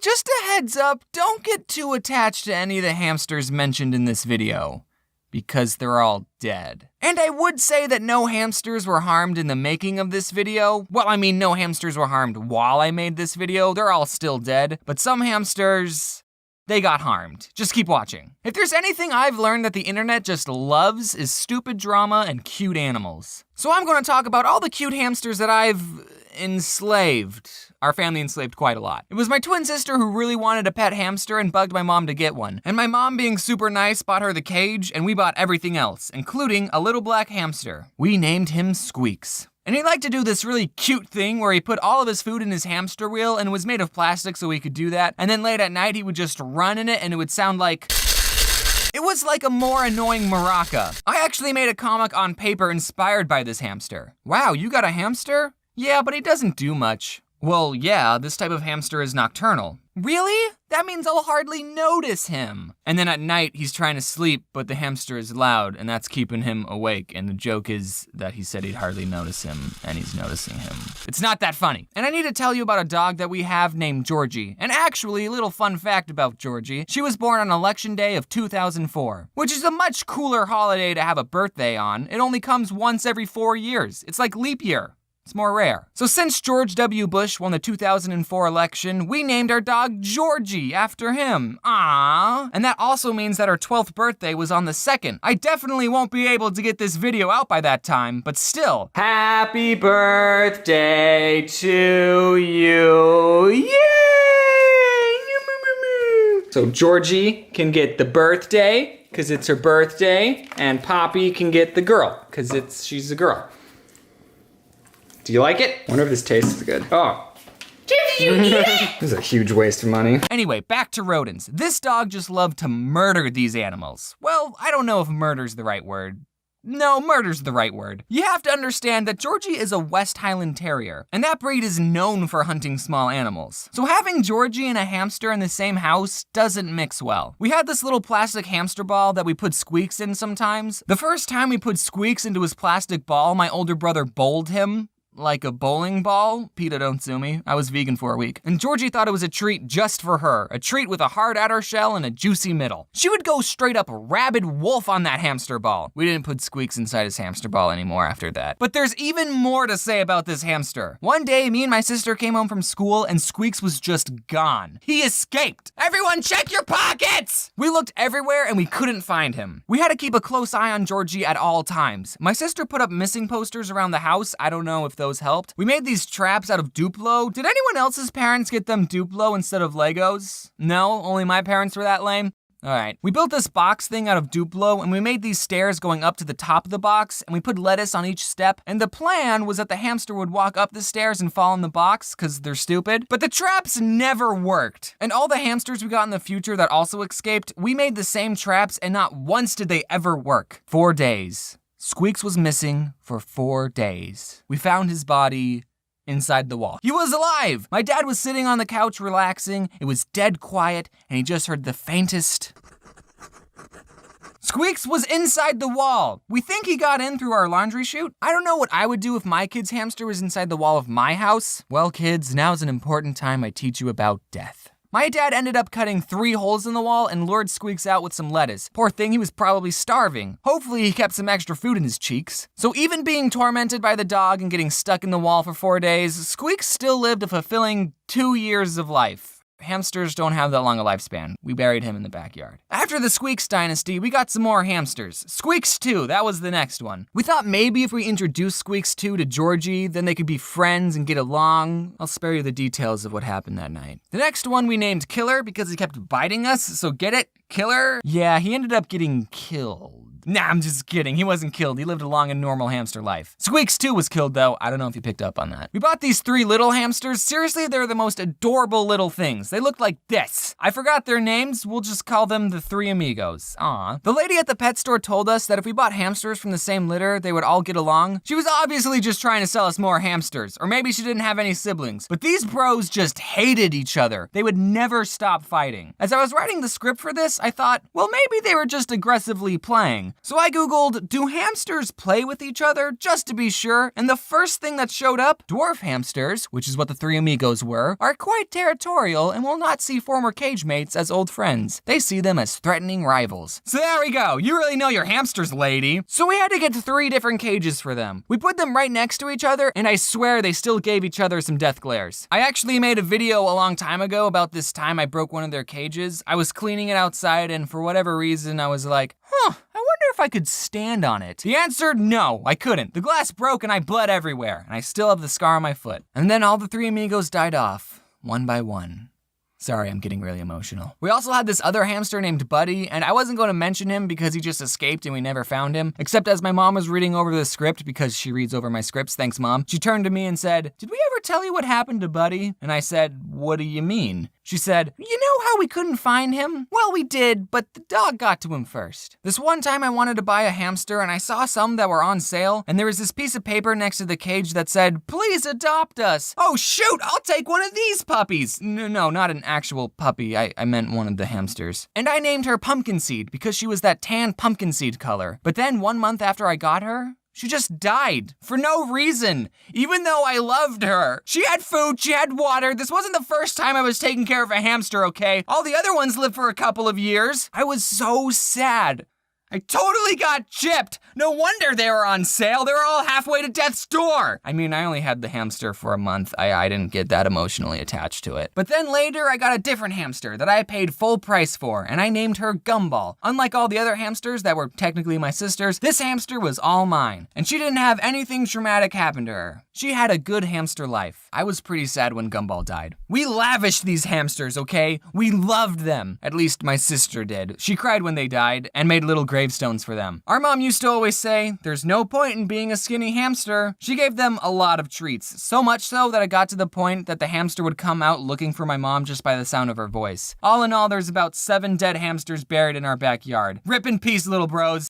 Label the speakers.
Speaker 1: just a heads up, don't get too attached to any of the hamsters mentioned in this video, because they're all dead. And I would say that no hamsters were harmed in the making of this video. Well, I mean, no hamsters were harmed while I made this video. They're all still dead, but some hamsters, they got harmed. Just keep watching. If there's anything I've learned that the internet just loves is stupid drama and cute animals. So I'm gonna talk about all the cute hamsters that I've enslaved. Our family enslaved quite a lot. It was my twin sister who really wanted a pet hamster and bugged my mom to get one. And my mom, being super nice, bought her the cage, and we bought everything else, including a little black hamster. We named him Squeaks. And he liked to do this really cute thing where he put all of his food in his hamster wheel, and it was made of plastic so he could do that. And then late at night, he would just run in it and it would sound like... It was like a more annoying maraca. I actually made a comic on paper inspired by this hamster. Wow, you got a hamster? Yeah, but he doesn't do much. Well, yeah, this type of hamster is nocturnal. Really? That means I'll hardly notice him. And then at night, he's trying to sleep, but the hamster is loud, and that's keeping him awake. And the joke is that he said he'd hardly notice him, and he's noticing him. It's not that funny. And I need to tell you about a dog that we have named Georgie. And actually, a little fun fact about Georgie. She was born on Election Day of 2004, which is a much cooler holiday to have a birthday on. It only comes once every 4 years. It's like leap year. It's more rare. So since George W. Bush won the 2004 election, we named our dog Georgie after him. Aww. And that also means that our 12th birthday was on the 2nd. I definitely won't be able to get this video out by that time, but still. Happy birthday to you. Yay! So Georgie can get the birthday, because it's her birthday, and Poppy can get the girl, because she's a girl. Do you like it? I wonder if this tastes good. Oh. Did you eat it? This is a huge waste of money. Anyway, back to rodents. This dog just loved to murder these animals. Well, I don't know if murder's the right word. No, murder's the right word. You have to understand that Georgie is a West Highland Terrier, and that breed is known for hunting small animals. So having Georgie and a hamster in the same house doesn't mix well. We had this little plastic hamster ball that we put Squeaks in sometimes. The first time we put Squeaks into his plastic ball, my older brother bowled him. Like a bowling ball. PETA, don't sue me. I was vegan for a week. And Georgie thought it was a treat just for her. A treat with a hard outer shell and a juicy middle. She would go straight up rabid wolf on that hamster ball. We didn't put Squeaks inside his hamster ball anymore after that. But there's even more to say about this hamster. One day, me and my sister came home from school and Squeaks was just gone. He escaped. Everyone check your pockets! We looked everywhere and we couldn't find him. We had to keep a close eye on Georgie at all times. My sister put up missing posters around the house. I don't know if those helped. We made these traps out of Duplo. Did anyone else's parents get them Duplo instead of Legos? No, only my parents were that lame? All right, we built this box thing out of Duplo and we made these stairs going up to the top of the box and we put lettuce on each step. And the plan was that the hamster would walk up the stairs and fall in the box because they're stupid. But the traps never worked. And all the hamsters we got in the future that also escaped, we made the same traps and not once did they ever work. 4 days. Squeaks was missing for 4 days. We found his body inside the wall. He was alive! My dad was sitting on the couch relaxing. It was dead quiet, and he just heard the faintest... Squeaks was inside the wall. We think he got in through our laundry chute. I don't know what I would do if my kid's hamster was inside the wall of my house. Well, kids, now's an important time I teach you about death. My dad ended up cutting 3 holes in the wall and lured Squeaks out with some lettuce. Poor thing, he was probably starving. Hopefully he kept some extra food in his cheeks. So even being tormented by the dog and getting stuck in the wall for 4 days, Squeaks still lived a fulfilling 2 years of life. Hamsters don't have that long a lifespan. We buried him in the backyard. After the Squeaks dynasty, we got some more hamsters. Squeaks 2, that was the next one. We thought maybe if we introduced Squeaks 2 to Georgie, then they could be friends and get along. I'll spare you the details of what happened that night. The next one we named Killer because he kept biting us, so get it? Killer? Yeah, he ended up getting killed. Nah, I'm just kidding. He wasn't killed. He lived a long and normal hamster life. Squeaks 2 was killed though. I don't know if you picked up on that. We bought these 3 little hamsters. Seriously, they're the most adorable little things. They look like this. I forgot their names. We'll just call them the 3 amigos. Aw. The lady at the pet store told us that if we bought hamsters from the same litter, they would all get along. She was obviously just trying to sell us more hamsters, or maybe she didn't have any siblings. But these bros just hated each other. They would never stop fighting. As I was writing the script for this, I thought, well, maybe they were just aggressively playing.
Speaker 2: thing. So I googled, do hamsters play with each other, just to be sure, and the first thing that showed up, dwarf hamsters, which is what the three amigos were, are quite territorial and will not see former cage mates as old friends. They see them as threatening rivals. So there we go, you really know your hamsters, lady. So we had to get 3 different cages for them. We put them right next to each other, and I swear they still gave each other some death glares. I actually made a video a long time ago about this time I broke one of their cages. I was cleaning it outside, and for whatever reason, I was like, I wonder if I could stand on it. The answer, no, I couldn't. The glass broke and I bled everywhere, and I still have the scar on my foot. And then all the 3 amigos died off, one by one. Sorry, I'm getting really emotional. We also had this other hamster named Buddy, and I wasn't going to mention him because he just escaped and we never found him. Except as my mom was reading over the script, because she reads over my scripts, thanks Mom, she turned to me and said, "Did we ever tell you what happened to Buddy?" And I said, "What do you mean?" She said, "You know how we couldn't find him? Well, we did, but the dog got to him first." This one time I wanted to buy a hamster and I saw some that were on sale, and there was this piece of paper next to the cage that said, "Please adopt us." Oh shoot, I'll take one of these puppies. No, not an actual puppy. I meant one of the hamsters. And I named her Pumpkin Seed because she was that tan pumpkin seed color. But then 1 month after I got her, she just died for no reason, even though I loved her. She had food, she had water. This wasn't the first time I was taking care of a hamster, okay? All the other ones lived for a couple of years. I was so sad. I totally got chipped. No wonder they were on sale. They were all halfway to death's door. I mean, I only had the hamster for a month. I didn't get that emotionally attached to it. But then later, I got a different hamster that I paid full price for, and I named her Gumball. Unlike all the other hamsters that were technically my sisters, this hamster was all mine. And she didn't have anything traumatic happen to her. She had a good hamster life. I was pretty sad when Gumball died. We lavished these hamsters, okay? We loved them. At least my sister did. She cried when they died and made little gravestones for them. Our mom used to always say, "There's no point in being a skinny hamster." She gave them a lot of treats, so much so that it got to the point that the hamster would come out looking for my mom just by the sound of her voice. All in all, there's about 7 dead hamsters buried in our backyard. Rip in peace, little bros.